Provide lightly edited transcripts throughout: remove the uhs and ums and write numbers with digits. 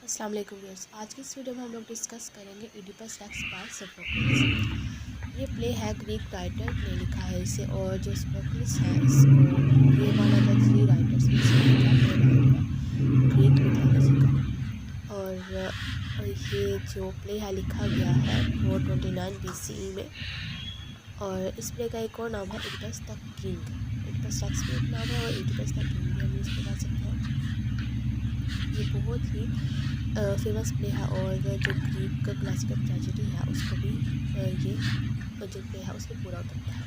अस्सलाम वालेकुम व्यूअर्स। आज की इस वीडियो में हम लोग डिस्कस करेंगे इडिपस रेक्स बाय सोफोक्लिस। ये प्ले है, ग्रीक राइटर ने लिखा है इसे, और जो सोफोक्लिस है इसको ये one of the three writers में से एक है ग्रीक मिथोलॉजी का। और ये जो प्ले है लिखा गया है 429 BCE में। और इस प्ले का एक और नाम है Oedipus the king. Oedipus Rex भी एक नाम है और इडिपस द किंग भी हम यूज़ करा सकते हैं। ये बहुत ही फेमस प्ले है और जो ग्रीक क्लासिकल ट्रेजेडी है उसको भी ये जो प्ले है उसको पूरा उतरता है।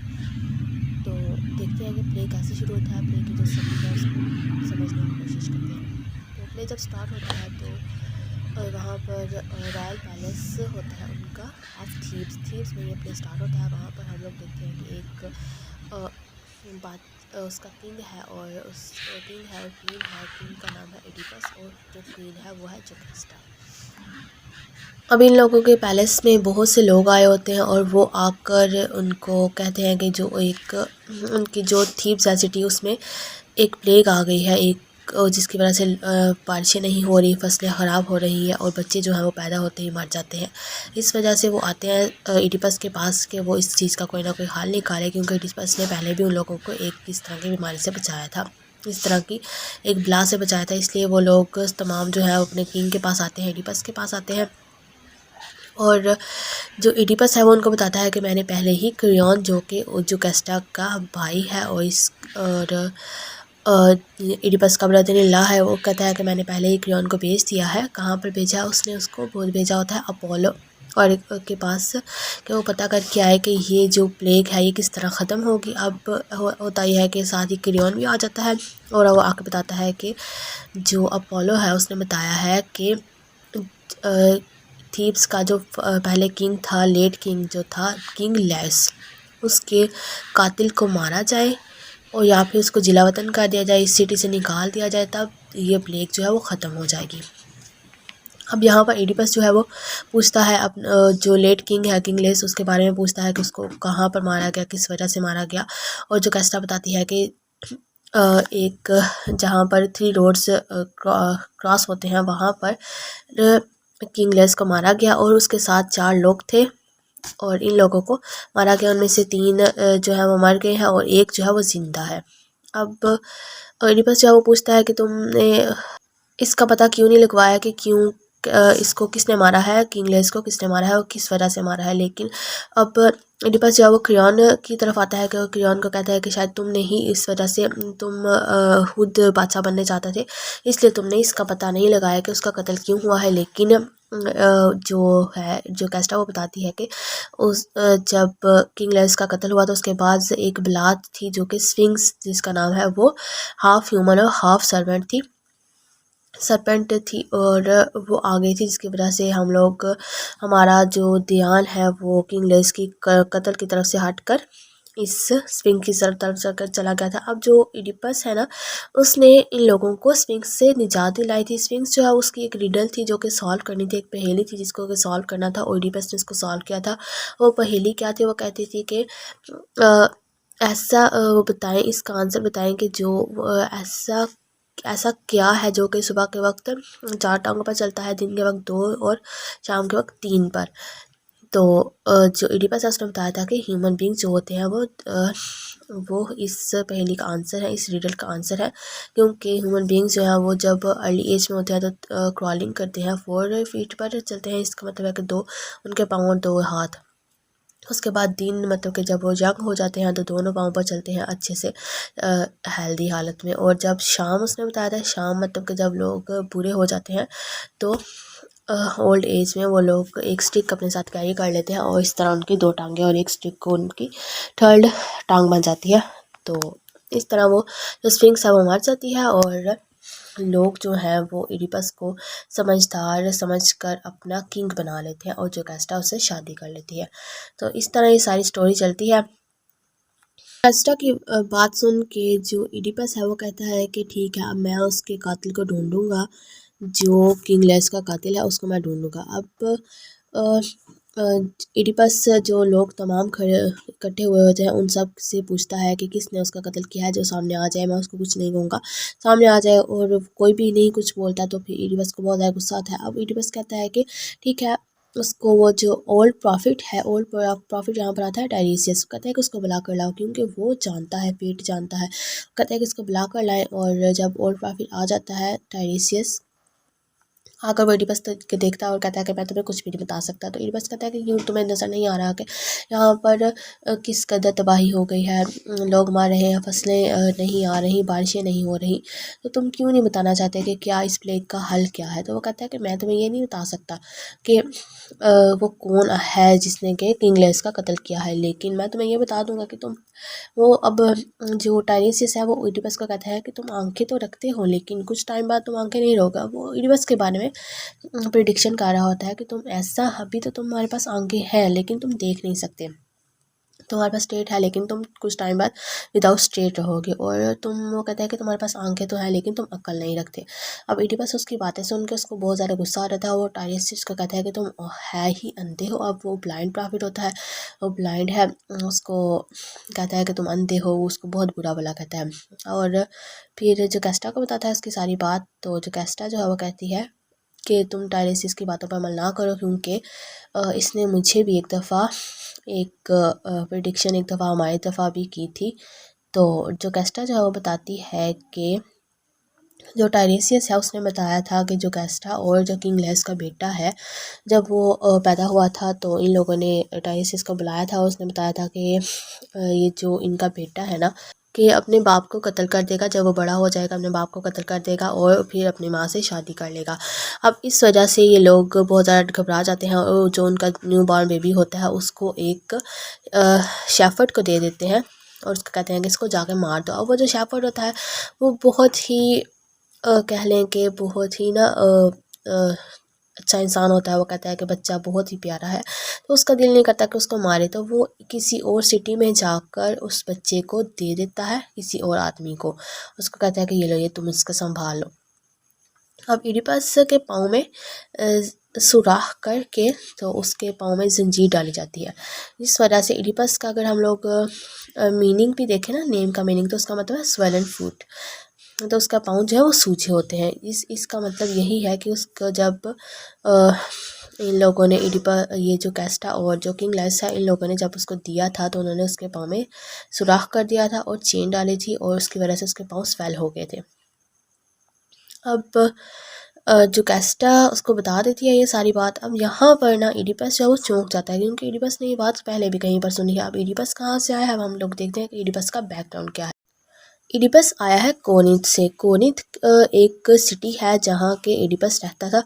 तो देखते हैं कि प्ले कैसे शुरू होता है, प्ले की जो समझ है उसको समझने की कोशिश करते हैं। तो प्ले जब स्टार्ट होता है तो वहाँ पर रॉयल पैलेस होता है उनका ऑफ थीब्स में ये प्ले स्टार्ट होता है। वहाँ पर हम लोग देखते हैं कि एक बात उसका किंग है और उस किंग है और क्वीन है। किंग का नाम है एडिपस और जो क्वीन है वो है जोक्रिस्टा। अब इन लोगों के पैलेस में बहुत से लोग आए होते हैं और वो आकर उनको कहते हैं कि जो एक उनकी जो थीब्स है सिटी उसमें एक प्लेग आ गई है, एक जिसकी वजह से बारिशें नहीं हो रही, फसलें ख़राब हो रही है और बच्चे जो हैं वो पैदा होते ही मर जाते हैं। इस वजह से वो आते हैं इडिपस के पास कि वो इस चीज़ का कोई ना कोई हल निकाले, क्योंकि इडिपस ने पहले भी उन लोगों को एक इस तरह की बीमारी से बचाया था, इस तरह की एक बला से बचाया था। इसलिए वो लोग तमाम जो है अपने किंग के पास आते हैं, इडिपस के पास आते हैं। और जो इडिपस है वो उनको बताता है कि मैंने पहले ही क्रियॉन जो कि जोकेस्टा का भाई है और इडिपस का ब्रदर इन लॉ है, वो कहता है कि मैंने पहले ही क्रियॉन को भेज दिया है। कहाँ पर भेजा है उसने उसको? बहुत भेजा होता है अपोलो और के पास कि वो पता करके आए कि ये जो प्लेग है ये किस तरह ख़त्म होगी। अब होता ही है कि साथ ही क्रियॉन भी आ जाता है और वो आके बताता है कि जो अपोलो है उसने बताया है कि थीब्स का जो पहले किंग था, लेट किंग जो था किंग लेस, उसके कातिल को मारा जाए और या फिर उसको जिला वतन कर दिया जाए, इस सिटी से निकाल दिया जाए, तब ये प्लेग जो है वो ख़त्म हो जाएगी। अब यहाँ पर एडिपस जो है वो पूछता है जो लेट किंग है किंग लेस, उसके बारे में पूछता है कि उसको कहाँ पर मारा गया, किस वजह से मारा गया। और जो कैस्टा बताती है कि एक जहाँ पर 3 रोड्स क्रॉस होते हैं वहाँ पर किंग लेस को मारा गया और उसके साथ 4 लोग थे और इन लोगों को मारा गया। उनमें से 3 जो है वो मर गए हैं और एक जो है वो जिंदा है। अब एडिपस जो है वो पूछता है कि तुमने इसका पता क्यों नहीं लगवाया कि क्यों इसको किसने मारा है, किंगलेस को किसने मारा है और किस वजह से मारा है। लेकिन अब एडिपस जो है वो क्रियॉन की तरफ आता है कि क्रियॉन को कहता है कि शायद तुमने ही इस वजह से, तुम खुद बादशाह बनने चाहते थे, इसलिए तुमने इसका पता नहीं लगाया कि उसका कत्ल क्यों हुआ है। लेकिन जो है जो कैस्टा वो बताती है कि उस जब किंगलेस का कत्ल हुआ तो उसके बाद एक बलात थी जो कि स्फिंक्स जिसका नाम है वो हाफ ह्यूमन और हाफ सरपेंट थी और वो आ गई थी, जिसकी वजह से हम लोग हमारा जो ध्यान है वो किंगलेस की कत्ल की तरफ से हटकर इस स्फिंक्स की तरफ चलकर चला गया था। अब जो इडिपस है ना, उसने इन लोगों को स्फिंक्स से निजात दिलाई थी। स्फिंक्स जो है उसकी एक रिडल थी जो कि सॉल्व करनी थी, एक पहेली थी जिसको कि सॉल्व करना था और इडिपस ने उसको सॉल्व किया था। वो पहेली क्या थी? वो कहती थी कि ऐसा वो बताएं, इसका आंसर बताएं कि जो ऐसा ऐसा क्या है जो कि सुबह के वक्त 4 टांगों पर चलता है, दिन के वक्त 2 और शाम के वक्त 3 पर। तो जो इडिपस है उसने बताया था कि ह्यूमन बींग्स जो होते हैं वो इस पहेली का आंसर है, इस रिडल का आंसर है। क्योंकि ह्यूमन बींग्स जो है वो जब अर्ली एज में होते हैं तो क्रॉलिंग करते हैं, 4 फीट पर चलते हैं। इसका मतलब है कि 2 उनके पाँव और 2 हाथ। उसके बाद दिन मतलब कि जब वो यंग हो जाते हैं तो दोनों पाँव पर चलते हैं अच्छे से हेल्दी हालत में। और जब शाम, उसने बताया था शाम मतलब कि जब लोग बूढ़े हो जाते हैं तो ओल्ड एज में वो लोग एक स्टिक अपने साथ कैरी कर लेते हैं और इस तरह उनकी 2 टांगें और एक स्टिक को उनकी 3rd टांग बन जाती है। तो इस तरह वो जो स्फिंक्स है वो मर जाती है और लोग जो हैं वो इडिपस को समझदार समझकर अपना किंग बना लेते हैं और जो कैस्टा उससे शादी कर लेती है। तो इस तरह ये सारी स्टोरी चलती है। कैस्टा की बात सुन के जो इडिपस है वो कहता है कि ठीक है, अब मैं उसके कातिल को ढूंढूंगा, जो किंग लेस का कातिल है उसको मैं ढूंढूंगा। अब इडिपस जो लोग तमाम खड़े इकट्ठे हुए होते हैं उन सब से पूछता है कि किसने उसका कत्ल किया है, जो सामने आ जाए मैं उसको कुछ नहीं कहूँगा। सामने आ जाए और कोई भी नहीं कुछ बोलता तो फिर इडिपस को बहुत ज़्यादा गुस्सा आता है। अब इडिपस कहता है कि ठीक है, उसको वो जो ओल्ड प्रॉफिट है, ओल्ड प्रॉफिट यहाँ पर आता है टायरीसियस, कहता है कि उसको बुला कर लाओ क्योंकि वो जानता है, पेट जानता है। कहता है कि उसको बुला कर लाएं और जब ओल्ड प्रॉफिट आ जाता है टायरीसियस आकर वो इडिपस के देखता है और कहता है कि मैं तुम्हें कुछ भी नहीं बता सकता। तो इडिपस कहता है कि क्यों तुम्हें नज़र नहीं आ रहा कि यहाँ पर किस कदर तबाही हो गई है, लोग मार रहे हैं, फसलें नहीं आ रही, बारिशें नहीं हो रही, तो तुम क्यों नहीं बताना चाहते कि क्या इस प्लेग का हल क्या है। तो वो कहता है कि मैं तुम्हें ये नहीं बता सकता कि वो कौन है जिसने कि किंगलेस का कत्ल किया है, लेकिन मैं तुम्हें ये बता दूंगा कि तुम वो अब जो टायरीसियस है वो इडिपस को कहता है कि तुम आंखें तो रखते हो लेकिन कुछ टाइम बाद तुम आंखें नहीं रहोगा। वो इडिपस के बारे में प्रिडिक्शन कर रहा होता है कि तुम ऐसा, अभी तो तुम्हारे पास आंखें हैं लेकिन तुम देख नहीं सकते, तुम्हारे पास स्ट्रेट है लेकिन तुम कुछ टाइम बाद विदाउट स्ट्रेट रहोगे, और तुम, वो कहता है कि तुम्हारे पास आंखें तो हैं लेकिन तुम अक्ल नहीं रखते। अब इडिपस उसकी बातें सुन के उसको बहुत ज़्यादा गुस्सा आ रहा था। वो टायरीसियस को कहता है कि तुम है ही अंधे हो। अब वो ब्लाइंड प्रॉफिट होता है, वो ब्लाइंड है, उसको कहता है कि तुम अंधे हो, उसको बहुत बुरा भला कहता है। और फिर जो कैस्टा को बताता है उसकी सारी बात, तो जो कैस्टा जो है वो कहती है कि तुम टायरीसियस की बातों पर अमल ना करो क्योंकि इसने मुझे भी एक दफ़ा एक प्रिडिक्शन एक दफ़ा हमारी दफ़ा भी की थी। तो जो कैस्टा जो है वो बताती है कि जो टायरीसियस है उसने बताया था कि जो कैस्टा और जो किंग लेस का बेटा है, जब वो पैदा हुआ था तो इन लोगों ने टायरीसियस को बुलाया था और उसने बताया था कि ये जो इनका बेटा है ना, कि अपने बाप को कत्ल कर देगा, जब वो बड़ा हो जाएगा अपने बाप को कत्ल कर देगा और फिर अपनी माँ से शादी कर लेगा। अब इस वजह से ये लोग बहुत ज़्यादा घबरा जाते हैं और जो उनका न्यू बॉर्न बेबी होता है उसको एक शेफर्ड को दे देते हैं और उसको कहते हैं कि इसको जाके मार दो। अब वो जो शेफर्ड होता है वो बहुत ही कह लें कि बहुत ही ना अच्छा इंसान होता है। वो कहता है कि बच्चा बहुत ही प्यारा है, तो उसका दिल नहीं करता कि उसको मारे, तो वो किसी और सिटी में जाकर उस बच्चे को दे देता है किसी और आदमी को। उसको कहता है कि ये लो, ये तुम इसको संभाल लो। अब इडिपस के पाँव में सुराख करके तो उसके पाँव में जंजीर डाली जाती है, जिस वजह से इडिपस का अगर हम लोग मीनिंग भी देखें ना, नेम का मीनिंग, तो उसका मतलब है स्वेलन फुट, तो उसका पाँव जो है वो सूजे होते हैं। इसका मतलब यही है कि उसको जब इन लोगों ने ये जो कैस्टा और जो किंग लेस है, इन लोगों ने जब उसको दिया था तो उन्होंने उसके पाँव में सुराख कर दिया था और चेन डाली थी और उसकी वजह से उसके पाँव स्वेल हो गए थे। अब जो कैस्टा उसको बता देती है ये सारी बात। अब यहाँ पर ना इडिपस जो है वो चौंक जाता है क्योंकि इडिपस ने ये बात पहले भी कहीं पर सुनी है। अब इडिपस कहाँ से आया है, अब हम लोग देखते हैं कि इडिपस का बैकग्राउंड क्या है। इडिपस आया है कोनिथ से। कोनिथ एक सिटी है जहाँ के इडिपस रहता था,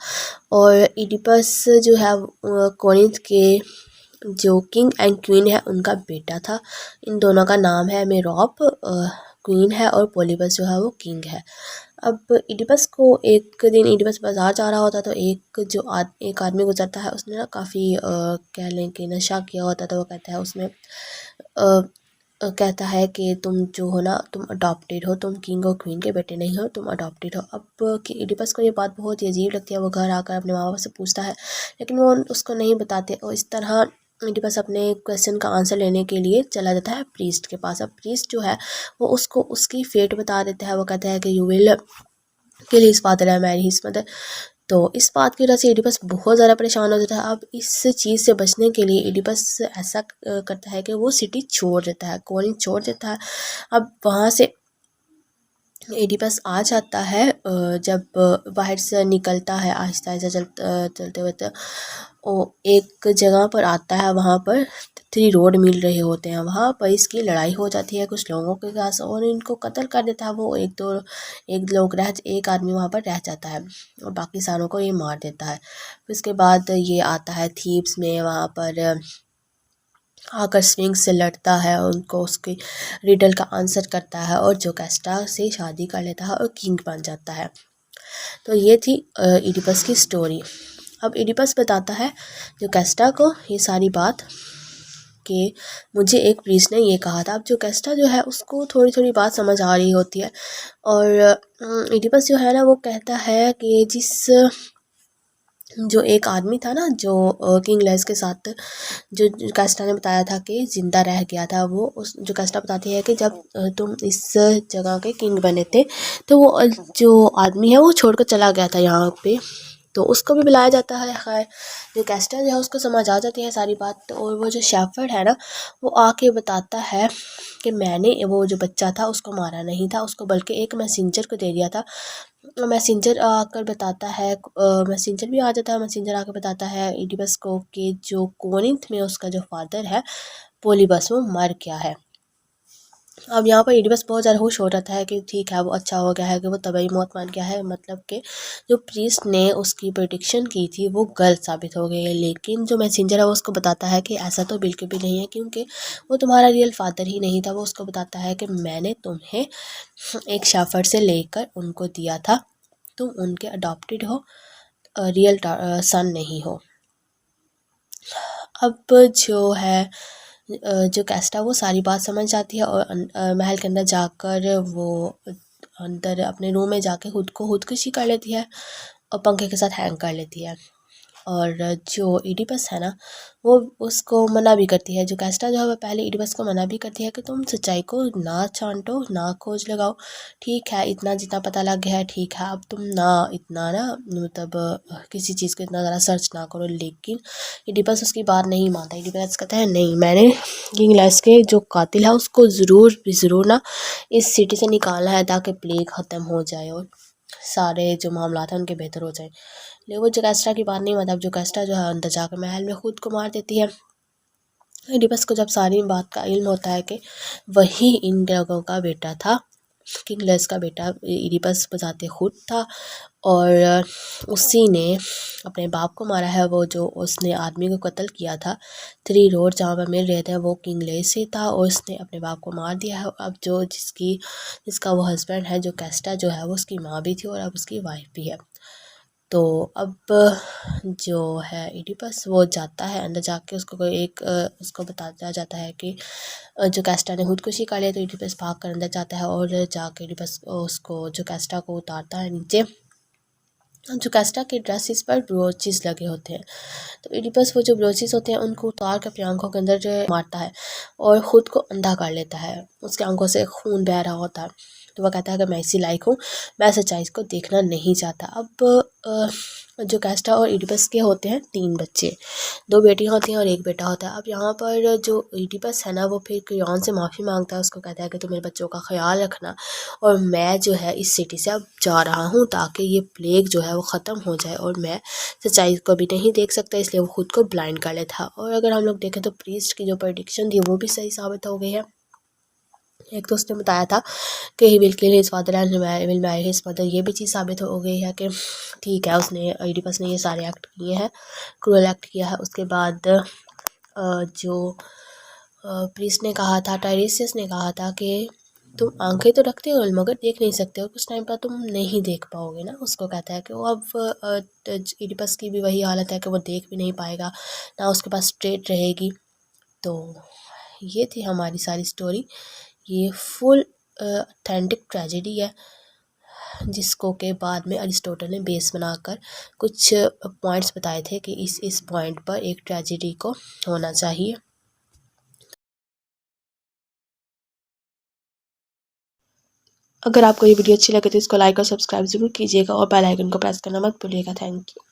और इडिपस जो है कोनिथ के जो किंग एंड क्वीन है उनका बेटा था। इन दोनों का नाम है मेरोप, क्वीन है, और पोलिबस जो है वो किंग है। अब इडिपस को एक दिन इडिपस बाज़ार जा रहा होता तो एक आदमी गुजरता है, उसने ना काफ़ी कह लें कि नशा किया होता, तो वो कहता है उसमें कहता है कि तुम जो हो ना, तुम अडॉप्टेड हो, तुम किंग और क्वीन के बेटे नहीं हो, तुम अडॉप्टेड हो। अब कि इडिपस को ये बात बहुत ही अजीब लगती है। वो घर आकर अपने माँ बाप से पूछता है लेकिन वो उसको नहीं बताते, और इस तरह इडिपस अपने क्वेश्चन का आंसर लेने के लिए चला जाता है प्रीस्ट के पास। अब प्रीस्ट जो है वो उसको उसकी फेट बता देता है। वो कहता है कि you will kill his father and marry his mother. तो इस बात की वजह से इडिपस बहुत ज़्यादा परेशान हो जाता है। अब इस चीज़ से बचने के लिए इडिपस ऐसा करता है कि वो सिटी छोड़ देता है, कॉलोनी छोड़ देता है। अब वहाँ से इडिपस आ जाता है, जब बाहर से निकलता है आहिस्ता आहिस्ता चलते हुए, तो वो एक जगह पर आता है, वहाँ पर 3 रोड मिल रहे होते हैं। वहाँ पर इसकी लड़ाई हो जाती है कुछ लोगों के पास और इनको कत्ल कर देता है। वो एक आदमी वहाँ पर रह जाता है और बाकी सारों को ये मार देता है। फिर उसके बाद ये आता है थीब्स में, वहाँ पर आकर स्विंग्स से लड़ता है, उनको उसके रिडल का आंसर करता है और जो कैस्टा से शादी कर लेता है और किंग बन जाता है। तो ये थी इडिपस की स्टोरी। अब इडिपस बताता है जो कैस्टा को ये सारी बात कि मुझे एक प्रीस्ट ने ये कहा था। अब जो कैस्टा जो है उसको थोड़ी थोड़ी बात समझ आ रही होती है, और इडिपस जो है ना वो कहता है कि जिस जो एक आदमी था ना जो किंग लेस के साथ जो कास्टा ने बताया था कि ज़िंदा रह गया था, वो उस जो कास्टा बताती है कि जब तुम इस जगह के किंग बने थे तो वो जो आदमी है वो छोड़कर चला गया था यहाँ पे, तो उसको भी बुलाया जाता है। खैर जो कैस्टर जो है उसको समझ आ जाती है सारी बात, और वो जो शेफर्ड है ना वो आके बताता है कि मैंने वो जो बच्चा था उसको मारा नहीं था, उसको बल्कि एक मैसेंजर को दे दिया था। मैसेंजर आकर बताता है, मैसेंजर भी आ जाता है, मैसेंजर आकर बताता है इडिपस को कि जो कोरिंथ में उसका जो फादर है पोलिबस वो मर गया है। अब यहाँ पर इडिपस बहुत ज़्यादा खुश हो जाता है कि ठीक है वो अच्छा हो गया है कि वो तभी मौत मान गया है, मतलब कि जो प्रीस्ट ने उसकी प्रेडिक्शन की थी वो गलत साबित हो गई है। लेकिन जो मैसेंजर है वो उसको बताता है कि ऐसा तो बिल्कुल भी नहीं है, क्योंकि वो तुम्हारा रियल फादर ही नहीं था। वो उसको बताता है कि मैंने तुम्हें एक शेफर्ड से लेकर उनको दिया था, तुम उनके अडॉप्टेड हो, रियल सन नहीं हो। अब जो है जो कैस्टा वो सारी बात समझ जाती है और महल के अंदर जाकर वो अंदर अपने रूम में जाके खुद को खुदकुशी कर लेती है और पंखे के साथ हैंग कर लेती है। और जो इडिपस है ना वो उसको मना भी करती है, जो कैस्टा जो है वो पहले इडिपस को मना भी करती है कि तुम सच्चाई को ना छांटो ना खोज लगाओ, ठीक है इतना जितना पता लग गया है ठीक है, अब तुम ना इतना ना मतलब किसी चीज़ को इतना ज़्यादा सर्च ना करो। लेकिन इडिपस उसकी बात नहीं मानता। इडिपस कहता है नहीं, मैंने किंग लेस के जो कातिल है उसको ज़रूर ना इस सिटी से निकालना है ताकि प्लेग ख़त्म हो जाए और सारे जो मामला हैं उनके बेहतर हो जाए। लेकिन वो जोकास्टा की बात नहीं, मतलब जोकास्टा जो है अंदर जाकर महल में खुद को मार देती है। इडिपस को जब सारी बात का इल्म होता है कि वही इन लोगों का बेटा था, किंग लेस का बेटा इडिपस बजाते खुद था, और उसी ने अपने बाप को मारा है। वो जो उसने आदमी को कत्ल किया था 3 रोड जहाँ पर मिल रहे थे वो किंग लेस से था, और उसने अपने बाप को मार दिया है। अब जो जिसका वो हस्बैंड है जो कैस्टा जो है वो उसकी माँ भी थी और अब उसकी वाइफ भी है। तो अब जो है इडिपस वो जाता है अंदर जाके उसको कोई एक उसको बताया जाता है कि जो कैस्टा ने खुदकुशी कर लिया, तो इडिपस भाग कर अंदर जाता है और जाके इडिपस उसको जो कैस्टा को उतारता है नीचे। जो कैस्टा के ड्रेसेस पर ब्रोचेस लगे होते हैं, तो इडिपस वो जो ब्रोचेस होते हैं उनको उतार कर अपनी आंखों के अंदर मारता है और ख़ुद को अंधा कर लेता है। उसकी आंखों से खून बह रहा होता है, तो वह कहता है कि मैं इसी लायक हूँ, मैं सच्चाई को देखना नहीं चाहता। अब जो कैस्टा और इडिपस के होते हैं 3 बच्चे, 2 बेटियां होती हैं और 1 बेटा होता है। अब यहाँ पर जो इडिपस है ना वो फिर क्रेओन से माफ़ी मांगता है, उसको कहता है कि तुम मेरे बच्चों का ख्याल रखना और मैं जो है इस सिटी से अब जा रहा हूँ ताकि ये प्लेग जो है वो ख़त्म हो जाए, और मैं सच्चाई को भी नहीं देख सकता इसलिए वो खुद को ब्लाइंड कर लेता। और अगर हम लोग देखें तो प्रीस्ट की जो प्रेडिक्शन थी वो भी सही साबित हो गई है। एक तो उसने बताया था कि he will kill his father and will marry his mother, ये भी चीज़ साबित हो गई है कि ठीक है उसने इडिपस ने ये सारे एक्ट किए हैं, क्रूअल एक्ट किया है। उसके बाद जो प्रीस्ट ने कहा था, टायरेसियस ने कहा था कि तुम आंखें तो रखते हो मगर देख नहीं सकते, और कुछ टाइम पर तुम नहीं देख पाओगे ना। उसको कहता है कि वो अब इडिपस की भी वही हालत है कि वो देख भी नहीं पाएगा, ना उसके पास स्ट्रेट रहेगी। तो ये थी हमारी सारी स्टोरी। ये फुल ऑथेंटिक ट्रेजेडी है जिसको के बाद में अरिस्टोटल ने बेस बनाकर कुछ पॉइंट्स बताए थे कि इस पॉइंट पर एक ट्रेजेडी को होना चाहिए। अगर आपको ये वीडियो अच्छी लगे तो इसको लाइक और सब्सक्राइब ज़रूर कीजिएगा और बेल आइकन को प्रेस करना मत भूलिएगा। Thank you.